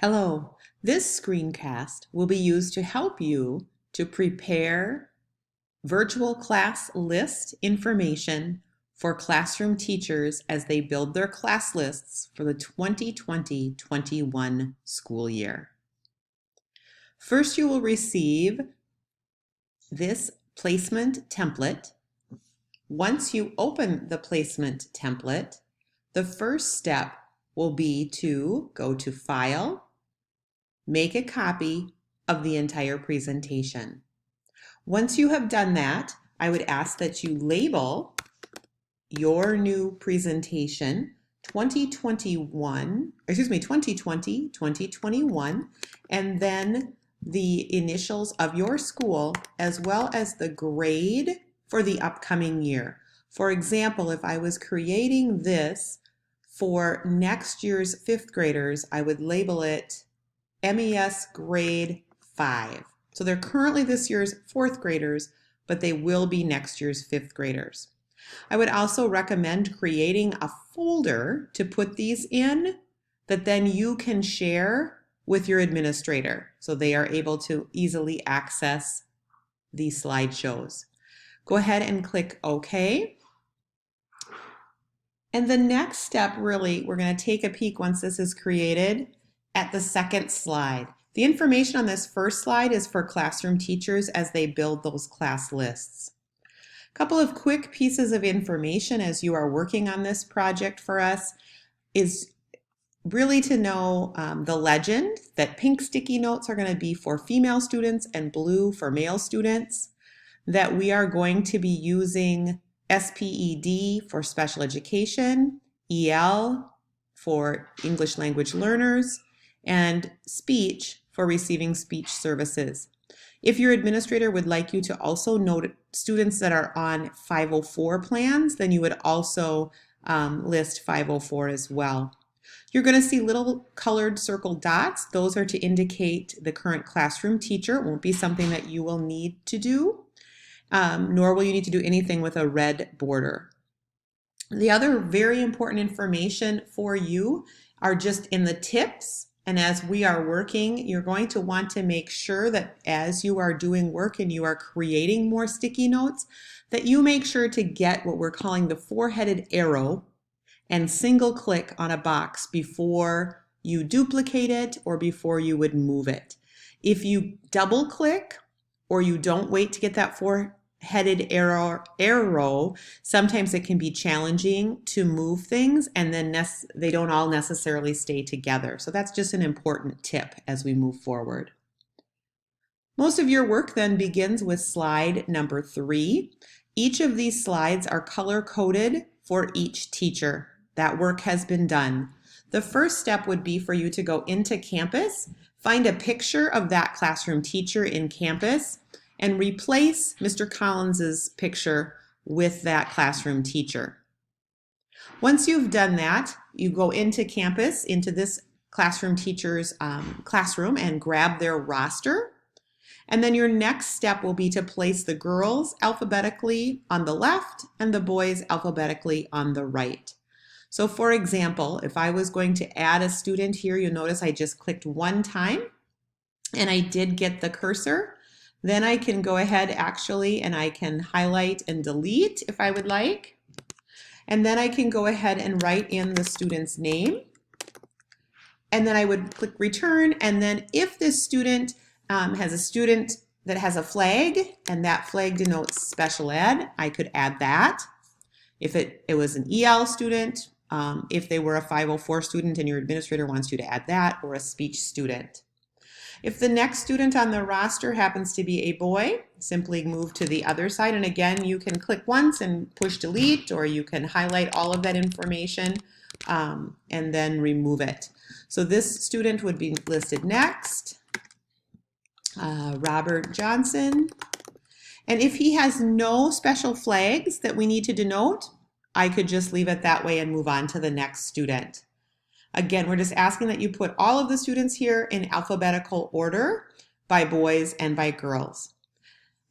Hello, this screencast will be used to help you to prepare virtual class list information for classroom teachers as they build their class lists for the 2020-21 school year. First, you will receive this placement template. Once you open the placement template, the first step will be to go to File, make a copy of the entire presentation. Once you have done that, I would ask that you label your new presentation 2020-2021, and then the initials of your school as well as the grade for the upcoming year. For example, if I was creating this for next year's fifth graders, I would label it MES grade 5. So they're currently this year's fourth graders, but they will be next year's fifth graders. I would also recommend creating a folder to put these in that then you can share with your administrator so they are able to easily access these slideshows. Go ahead and click OK. And the next step, really, we're going to take a peek once this is created at the second slide. The information on this first slide is for classroom teachers as they build those class lists. A couple of quick pieces of information as you are working on this project for us is really to know the legend that pink sticky notes are going to be for female students and blue for male students, that we are going to be using SPED for special education, EL for English language learners, and speech for receiving speech services. If your administrator would like you to also note students that are on 504 plans, then you would also list 504 as well. You're going to see little colored circle dots. Those are to indicate the current classroom teacher. It won't be something that you will need to do, nor will you need to do anything with a red border. The other very important information for you are just in the tips. And as we are working, you're going to want to make sure that as you are doing work and you are creating more sticky notes, that you make sure to get what we're calling the four-headed arrow and single click on a box before you duplicate it or before you would move it. If you double click or you don't wait to get that four-headed arrow, sometimes it can be challenging to move things and then they don't all necessarily stay together. So that's just an important tip as we move forward. Most of your work then begins with slide number 3. Each of these slides are color-coded for each teacher. That work has been done. The first step would be for you to go into Campus, find a picture of that classroom teacher in Campus, and replace Mr. Collins's picture with that classroom teacher. Once you've done that, you go into Campus, into this classroom teacher's classroom and grab their roster. And then your next step will be to place the girls alphabetically on the left and the boys alphabetically on the right. So for example, if I was going to add a student here, you'll notice I just clicked one time and I did get the cursor. Then I can go ahead actually and I can highlight and delete if I would like. And then I can go ahead and write in the student's name. And then I would click return. And then if this student has a student that has a flag and that flag denotes special ed, I could add that. If it was an EL student, if they were a 504 student and your administrator wants you to add that, or a speech student. If the next student on the roster happens to be a boy, simply move to the other side. And again, you can click once and push delete, or you can highlight all of that information and then remove it. So this student would be listed next, Robert Johnson. And if he has no special flags that we need to denote, I could just leave it that way and move on to the next student. Again, we're just asking that you put all of the students here in alphabetical order by boys and by girls.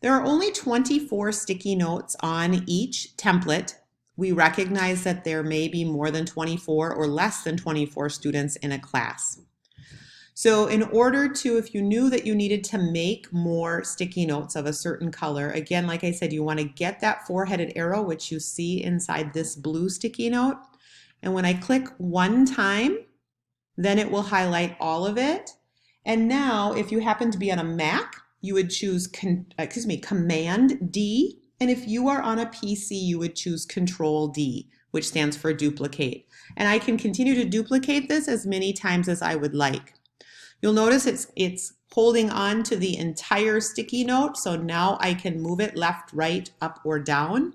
There are only 24 sticky notes on each template. We recognize that there may be more than 24 or less than 24 students in a class. So in order to, if you knew that you needed to make more sticky notes of a certain color, again, like I said, you want to get that four-headed arrow, which you see inside this blue sticky note. And when I click one time, then it will highlight all of it. And now, if you happen to be on a Mac, you would choose, Command D. And if you are on a PC, you would choose Control D, which stands for duplicate. And I can continue to duplicate this as many times as I would like. You'll notice it's holding on to the entire sticky note, so now I can move it left, right, up, or down.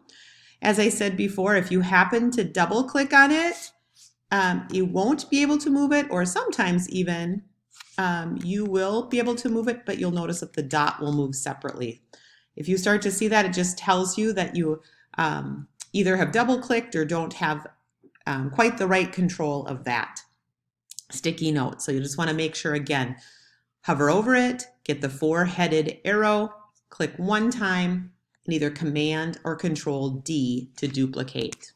As I said before, if you happen to double click on it, you won't be able to move it, or sometimes even you will be able to move it, but you'll notice that the dot will move separately. If you start to see that, it just tells you that you either have double clicked or don't have quite the right control of that sticky note. So you just want to make sure, again, hover over it, get the four-headed arrow, click one time, and either Command or Control D to duplicate.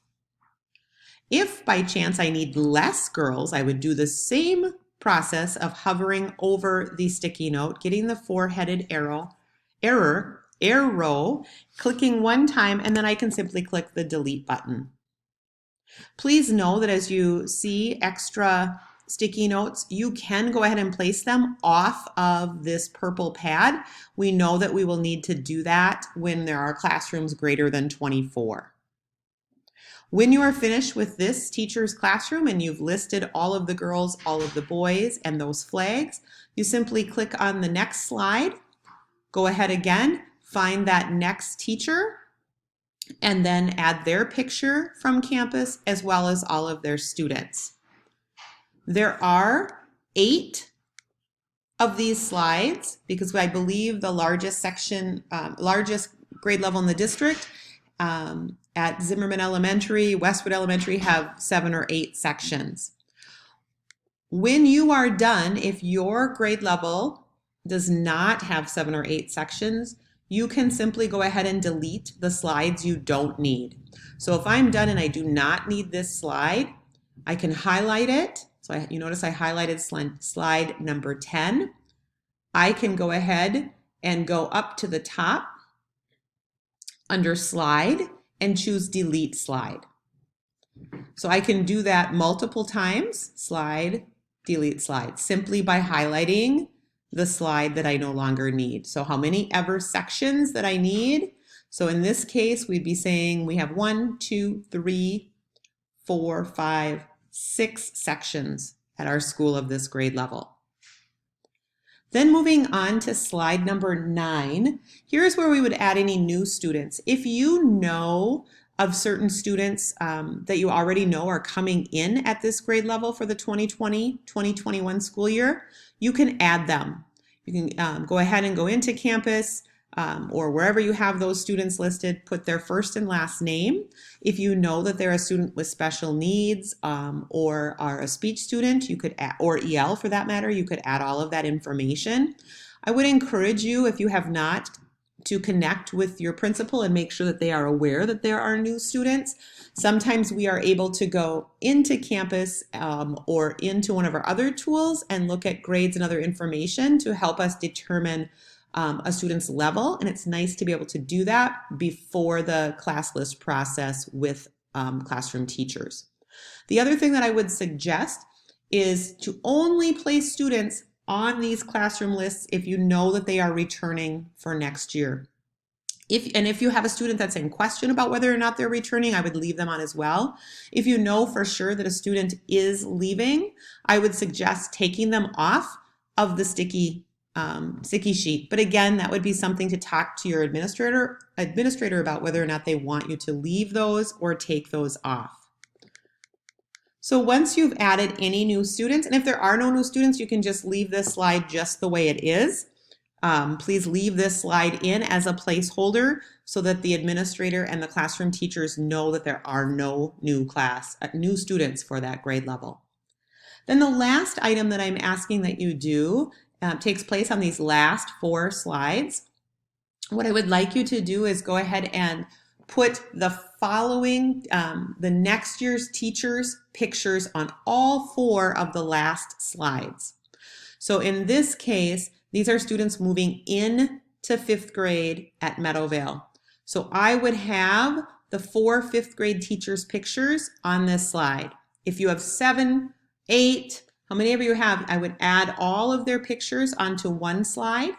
If by chance I need less girls, I would do the same process of hovering over the sticky note, getting the four-headed arrow, clicking one time, and then I can simply click the delete button. Please know that as you see extra sticky notes, you can go ahead and place them off of this purple pad. We know that we will need to do that when there are classrooms greater than 24. When you are finished with this teacher's classroom and you've listed all of the girls, all of the boys, and those flags, you simply click on the next slide, go ahead again, find that next teacher, and then add their picture from campus as well as all of their students. There are 8 of these slides because I believe the largest section, largest grade level in the district at Zimmerman Elementary, Westwood Elementary have 7 or 8 sections. When you are done, if your grade level does not have 7 or 8 sections, you can simply go ahead and delete the slides you don't need. So if I'm done and I do not need this slide, I can highlight it. So you notice I highlighted slide number 10. I can go ahead and go up to the top under slide and choose delete slide. So I can do that multiple times, slide, delete slide, simply by highlighting the slide that I no longer need. So how many ever sections that I need. So in this case, we'd be saying we have 1, 2, 3, 4, 5, 6 sections at our school of this grade level. Then moving on to slide number 9, here's where we would add any new students. If you know of certain students that you already know are coming in at this grade level for the 2020-2021 school year, you can add them. You can go ahead and go into campus or wherever you have those students listed, put their first and last name. If you know that they're a student with special needs or are a speech student, you could add, or EL for that matter, you could add all of that information. I would encourage you, if you have not, to connect with your principal and make sure that they are aware that there are new students. Sometimes we are able to go into campus or into one of our other tools and look at grades and other information to help us determine a student's level, and it's nice to be able to do that before the class list process with classroom teachers. The other thing that I would suggest is to only place students on these classroom lists if you know that they are returning for next year. If you have a student that's in question about whether or not they're returning, I would leave them on as well. If you know for sure that a student is leaving, I would suggest taking them off of the sticky sheet. But again, that would be something to talk to your administrator about whether or not they want you to leave those or take those off. So once you've added any new students, and if there are no new students, you can just leave this slide just the way it is. Please leave this slide in as a placeholder so that the administrator and the classroom teachers know that there are no new students for that grade level. Then the last item that I'm asking that you do takes place on these last 4 slides. What I would like you to do is go ahead and put the following, the next year's teachers' pictures on all 4 of the last slides. So in this case, these are students moving in to 5th grade at Meadowvale. So I would have the 4 5th grade teachers' pictures on this slide. If you have 7, 8, how many of you have, I would add all of their pictures onto one slide.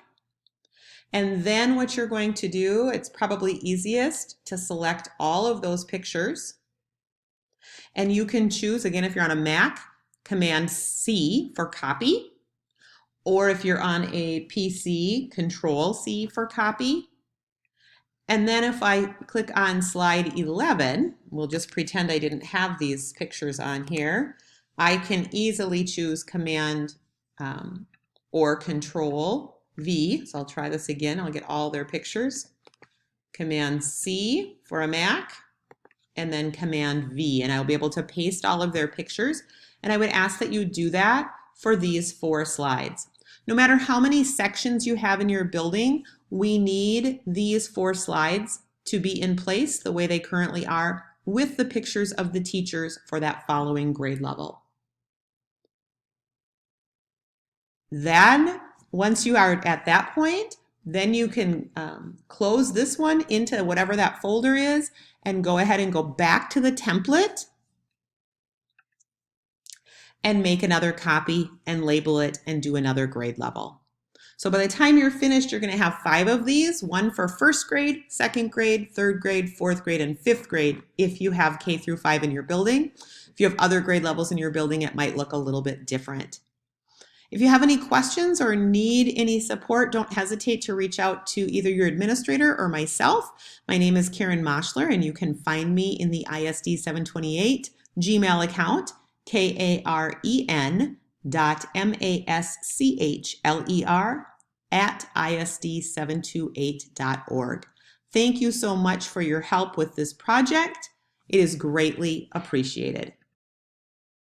And then what you're going to do, it's probably easiest to select all of those pictures. And you can choose, again, if you're on a Mac, Command C for copy. Or if you're on a PC, Control C for copy. And then if I click on slide 11, we'll just pretend I didn't have these pictures on here. I can easily choose Command or Control V. So I'll try this again. I'll get all their pictures. Command C for a Mac, and then Command V. And I'll be able to paste all of their pictures. And I would ask that you do that for these 4 slides. No matter how many sections you have in your building, we need these 4 slides to be in place the way they currently are with the pictures of the teachers for that following grade level. Then, once you are at that point, then you can close this one into whatever that folder is and go ahead and go back to the template and make another copy and label it and do another grade level. So by the time you're finished, you're going to have 5 of these, one for 1st grade, 2nd grade, 3rd grade, 4th grade, and 5th grade if you have K through 5 in your building. If you have other grade levels in your building, it might look a little bit different. If you have any questions or need any support, don't hesitate to reach out to either your administrator or myself. My name is Karen Moschler, and you can find me in the ISD 728 Gmail account, karen.maschler@isd728.org. Thank you so much for your help with this project. It is greatly appreciated.